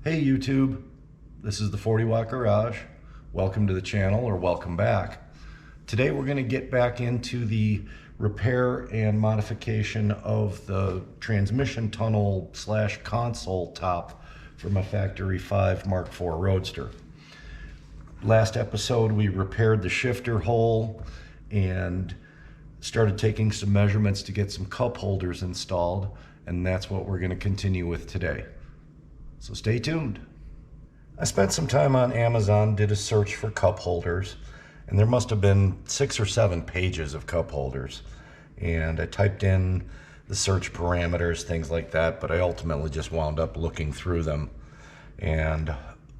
Hey YouTube, this is the 40 Watt Garage. Welcome to the channel, or welcome back. Today we're going to get back into the repair and modification of the transmission tunnel slash console top for my Factory 5 Mark IV Roadster. Last episode we repaired the shifter hole and started taking some measurements to get some cup holders installed, and that's what we're going to continue with today. So stay tuned. I spent some time on Amazon, did a search for cup holders, and there must have been 6 or 7 pages of cup holders. And I typed in the search parameters, things like that, but I ultimately just wound up looking through them. And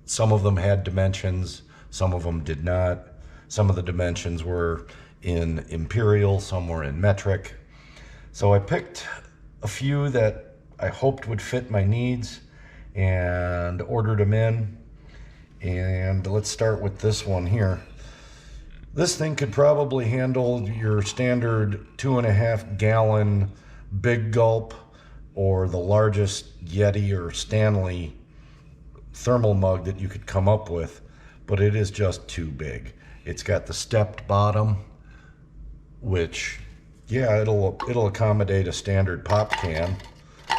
some of them had dimensions, some of them did not. Some of the dimensions were in imperial, some were in metric. So I picked a few that I hoped would fit my needs and ordered them in. And let's start with this one here. This thing could probably handle your standard 2.5 gallon big gulp or the largest Yeti or Stanley thermal mug that you could come up with, but it is just too big. It's got the stepped bottom, which, yeah, it'll accommodate a standard pop can,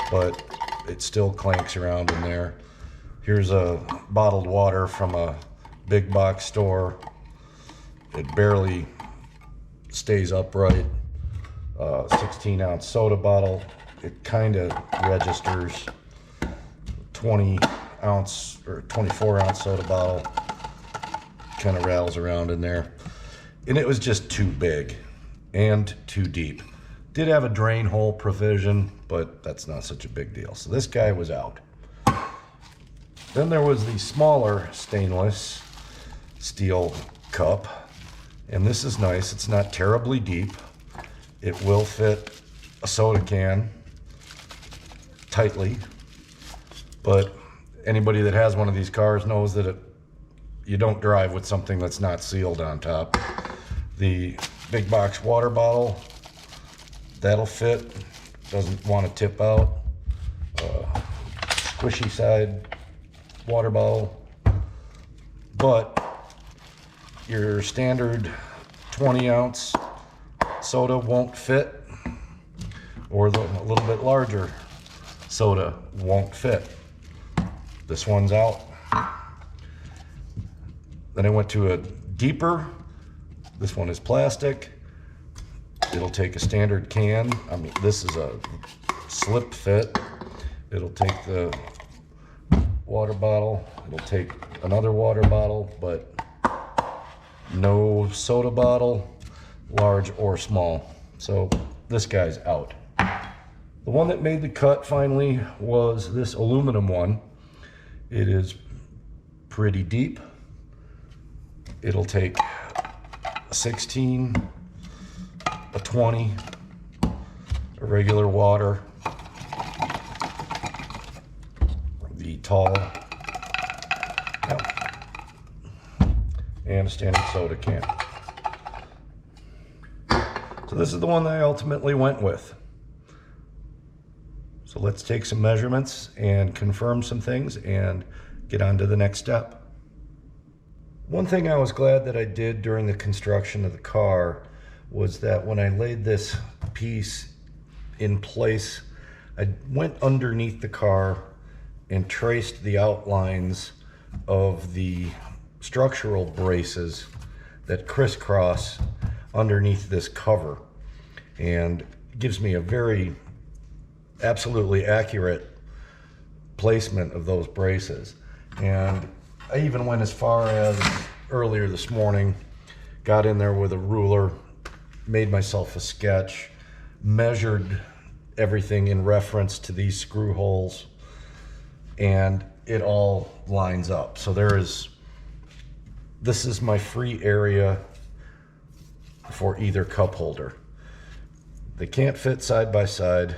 but it still clanks around in there. Here's a bottled water from a big box store. It barely stays upright. 16-ounce soda bottle. It kind of registers. 20-ounce or 24-ounce soda bottle. Kind of rattles around in there. And it was just too big and too deep. Did have a drain hole provision, but that's not such a big deal. So this guy was out. Then there was the smaller stainless steel cup. And this is nice. It's not terribly deep. It will fit a soda can tightly. But anybody that has one of these cars knows that you don't drive with something that's not sealed on top. The big box water bottle, that'll fit, doesn't want to tip out. Squishy side water bottle, but your standard 20-ounce soda won't fit, or the a little bit larger soda won't fit. This one's out. Then I went to a deeper. This one is plastic. It'll take a standard can. I mean, this is a slip fit. It'll take the water bottle. It'll take another water bottle, but no soda bottle, large or small. So this guy's out. The one that made the cut finally was this aluminum one. It is pretty deep. It'll take a 16, a 20, a regular water, the tall, and a standard soda can. So this is the one that I ultimately went with. So let's take some measurements and confirm some things and get on to the next step. One thing I was glad that I did during the construction of the car was that when I laid this piece in place, I went underneath the car and traced the outlines of the structural braces that crisscross underneath this cover, and gives me a very absolutely accurate placement of those braces. And I even went as far as earlier this morning, got in there with a ruler, made myself a sketch, measured everything in reference to these screw holes, and it all lines up. So this is my free area for either cup holder. They can't fit side by side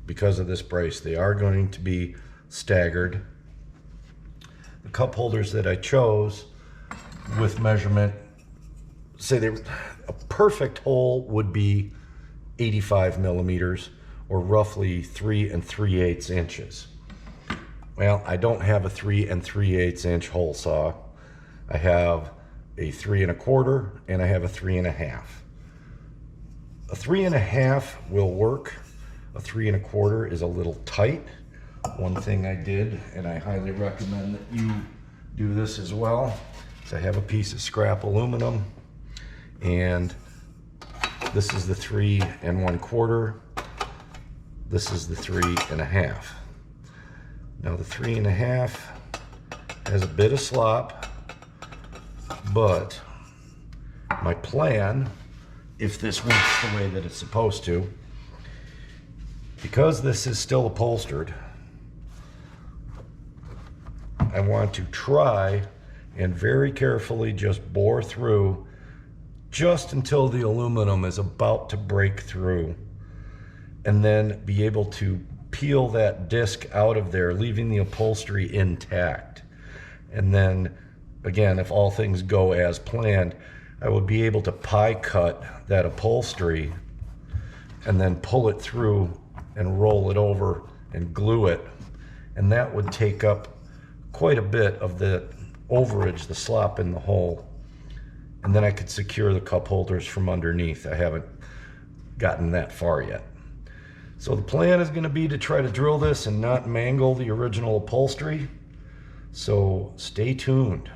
because of this brace. They are going to be staggered. The cup holders that I chose with measurement, say a perfect hole would be 85 millimeters, or roughly 3 3/8 inches. Well, I don't have a 3 3/8 inch hole saw. I have a 3 1/4 and I have a 3 1/2. A 3 1/2 will work. A 3 1/4 is a little tight. One thing I did, and I highly recommend that you do this as well, is I have a piece of scrap aluminum, and this is the 3 1/4. This is the 3 1/2. Now the 3 1/2 has a bit of slop, but my plan, if this works the way that it's supposed to, because this is still upholstered, I want to try and very carefully just bore through just until the aluminum is about to break through, and then be able to peel that disc out of there, leaving the upholstery intact. And then again, if all things go as planned, I would be able to pie cut that upholstery and then pull it through and roll it over and glue it. And that would take up quite a bit of the overage, the slop in the hole. And then I could secure the cup holders from underneath. I haven't gotten that far yet. So the plan is going to be to try to drill this and not mangle the original upholstery. So stay tuned.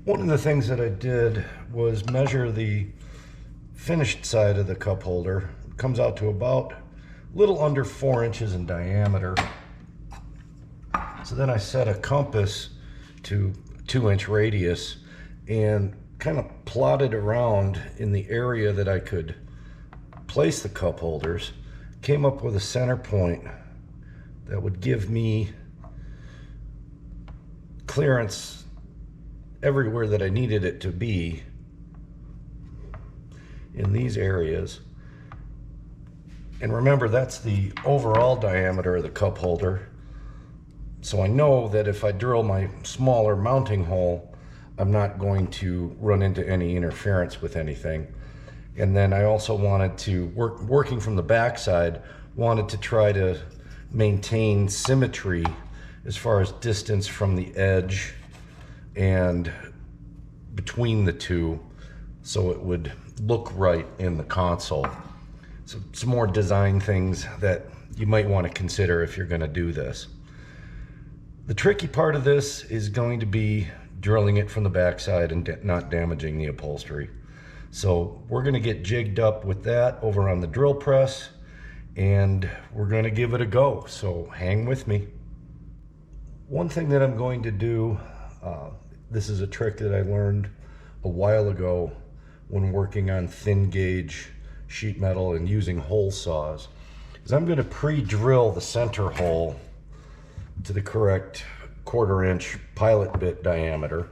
One of the things that I did was measure the finished side of the cup holder. It comes out to about a little under 4 inches in diameter. So then I set a compass to 2-inch radius and kind of plotted around in the area that I could place the cup holders. Came up with a center point that would give me clearance everywhere that I needed it to be in these areas. And remember, that's the overall diameter of the cup holder. So I know that if I drill my smaller mounting hole, I'm not going to run into any interference with anything. And then I also wanted to, working from the backside, wanted to try to maintain symmetry as far as distance from the edge and between the two, so it would look right in the console. So some more design things that you might want to consider if you're going to do this. The tricky part of this is going to be drilling it from the backside and not damaging the upholstery. So we're going to get jigged up with that over on the drill press, and we're going to give it a go. So hang with me. One thing that I'm going to do, this is a trick that I learned a while ago when working on thin gauge sheet metal and using hole saws, is I'm going to pre-drill the center hole to the correct 1/4 inch pilot bit diameter.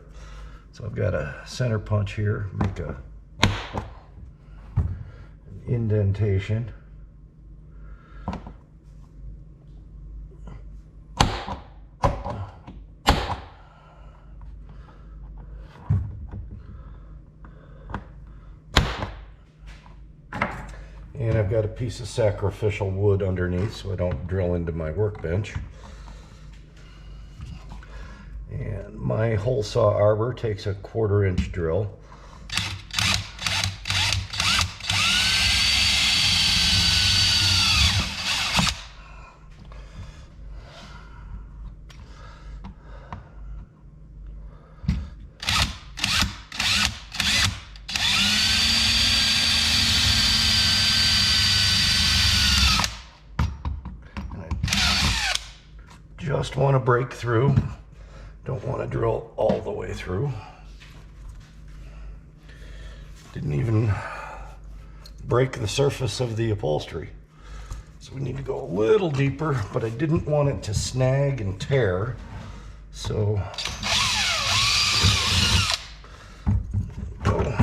So I've got a center punch here, make an indentation. And I've got a piece of sacrificial wood underneath so I don't drill into my workbench. And my hole saw arbor takes a 1/4 inch drill. Just want to break through, don't want to drill all the way through. Didn't even break the surface of the upholstery. So we need to go a little deeper, but I didn't want it to snag and tear. So go.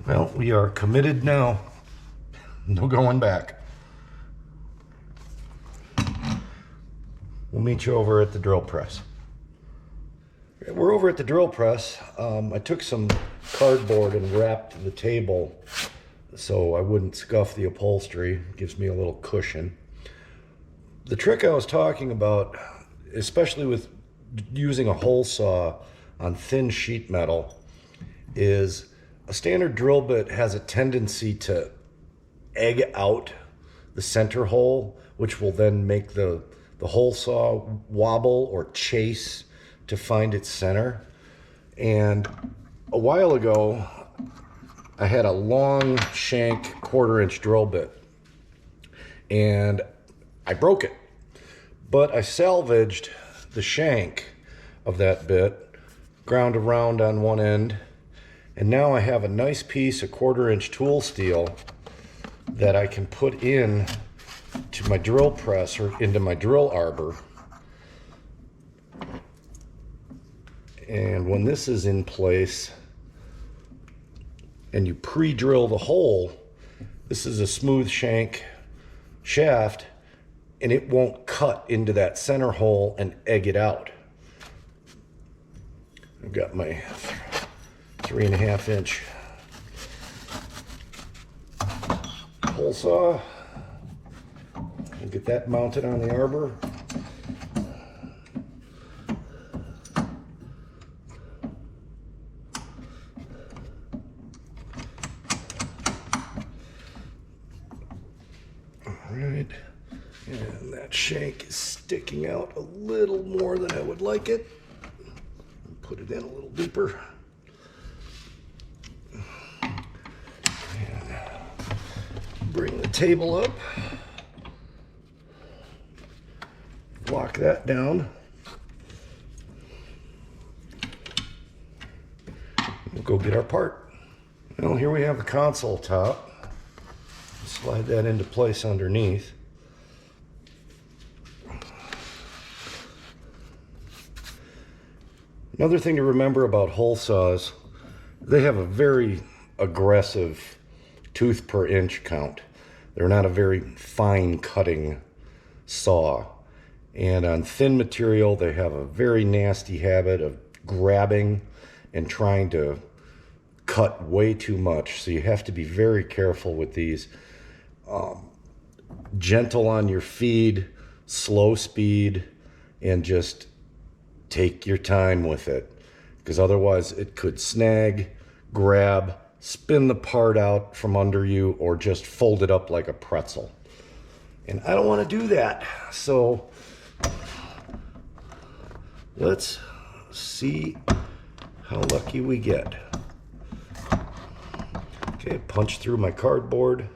Well, we are committed now. No going back. We'll meet you over at the drill press. We're over at the drill press. I took some cardboard and wrapped the table so I wouldn't scuff the upholstery. It gives me a little cushion. The trick I was talking about, especially with using a hole saw on thin sheet metal, is a standard drill bit has a tendency to egg out the center hole, which will then make the hole saw wobble or chase to find its center. And a while ago, I had a long shank 1/4-inch drill bit and I broke it, but I salvaged the shank of that bit, ground around on one end, and now I have a nice piece of 1/4-inch tool steel that I can put in to my drill press or into my drill arbor. And when this is in place and you pre-drill the hole, this is a smooth shank shaft and it won't cut into that center hole and egg it out. I've got my 3.5-inch hole saw. I'll get that mounted on the arbor. Alright, and that shank is sticking out a little more than I would like it. Put it in a little deeper. And bring the table up. Lock that down. We'll go get our part. Well, here we have the console top. Slide that into place underneath. Another thing to remember about hole saws, they have a very aggressive tooth per inch count. They're not a very fine cutting saw. And on thin material, they have a very nasty habit of grabbing and trying to cut way too much. So you have to be very careful with these. Gentle on your feed, slow speed, and just take your time with it, because otherwise it could snag, grab, spin the part out from under you, or just fold it up like a pretzel. And I don't want to do that. So let's see how lucky we get. Okay, punch through my cardboard.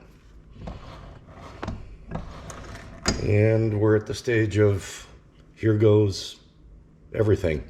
And we're at the stage of here goes everything.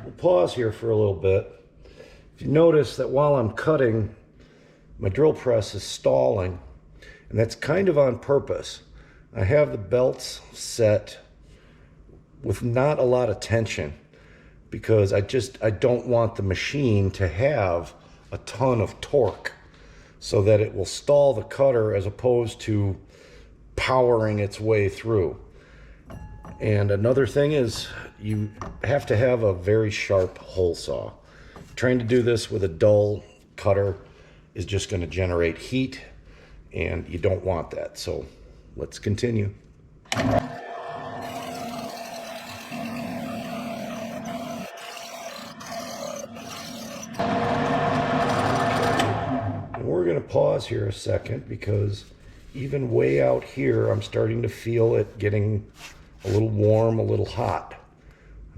We'll pause here for a little bit. If you notice that while I'm cutting, my drill press is stalling, and that's kind of on purpose. I have the belts set with not a lot of tension because I don't want the machine to have a ton of torque so that it will stall the cutter as opposed to powering its way through. And another thing is you have to have a very sharp hole saw. Trying to do this with a dull cutter is just going to generate heat, and you don't want that. So let's continue. And we're going to pause here a second because even way out here, I'm starting to feel it getting a little warm, a little hot.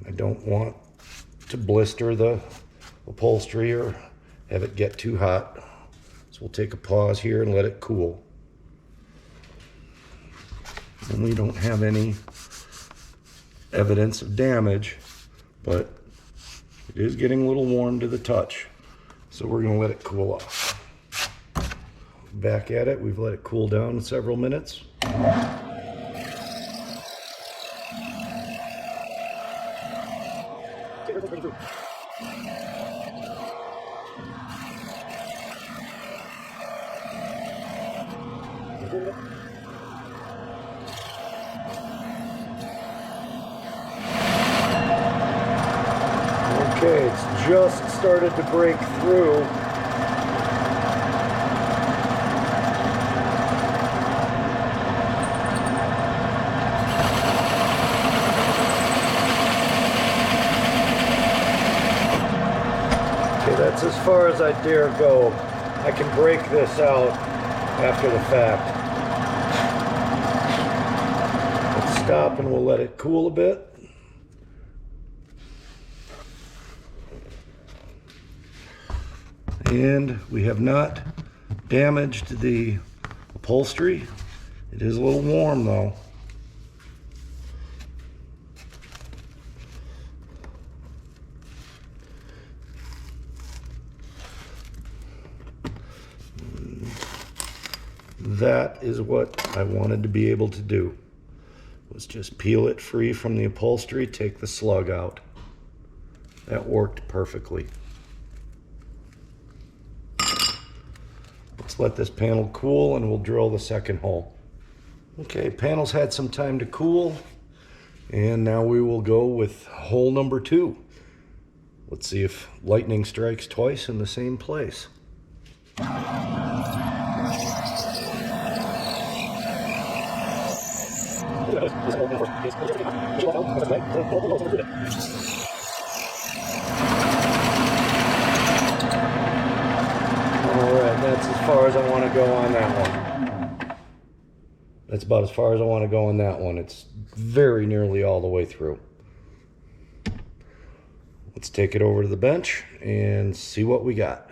I don't want to blister the upholstery or have it get too hot. So we'll take a pause here and let it cool. And we don't have any evidence of damage, but it is getting a little warm to the touch. So we're going to let it cool off. back at it. We've let it cool down several minutes. Okay, it's just started to break through. Okay, that's as far as I dare go. I can break this out after the fact. Let's stop and we'll let it cool a bit. And we have not damaged the upholstery. It is a little warm though. That is what I wanted to be able to do, was just peel it free from the upholstery, take the slug out. That worked perfectly. Let's let this panel cool and we'll drill the second hole. Okay, panel's had some time to cool, and now we will go with hole number 2. Let's see if lightning strikes twice in the same place. Alright, that's as far as I want to go on that one. That's about as far as I want to go on that one. It's very nearly all the way through. Let's take it over to the bench and see what we got.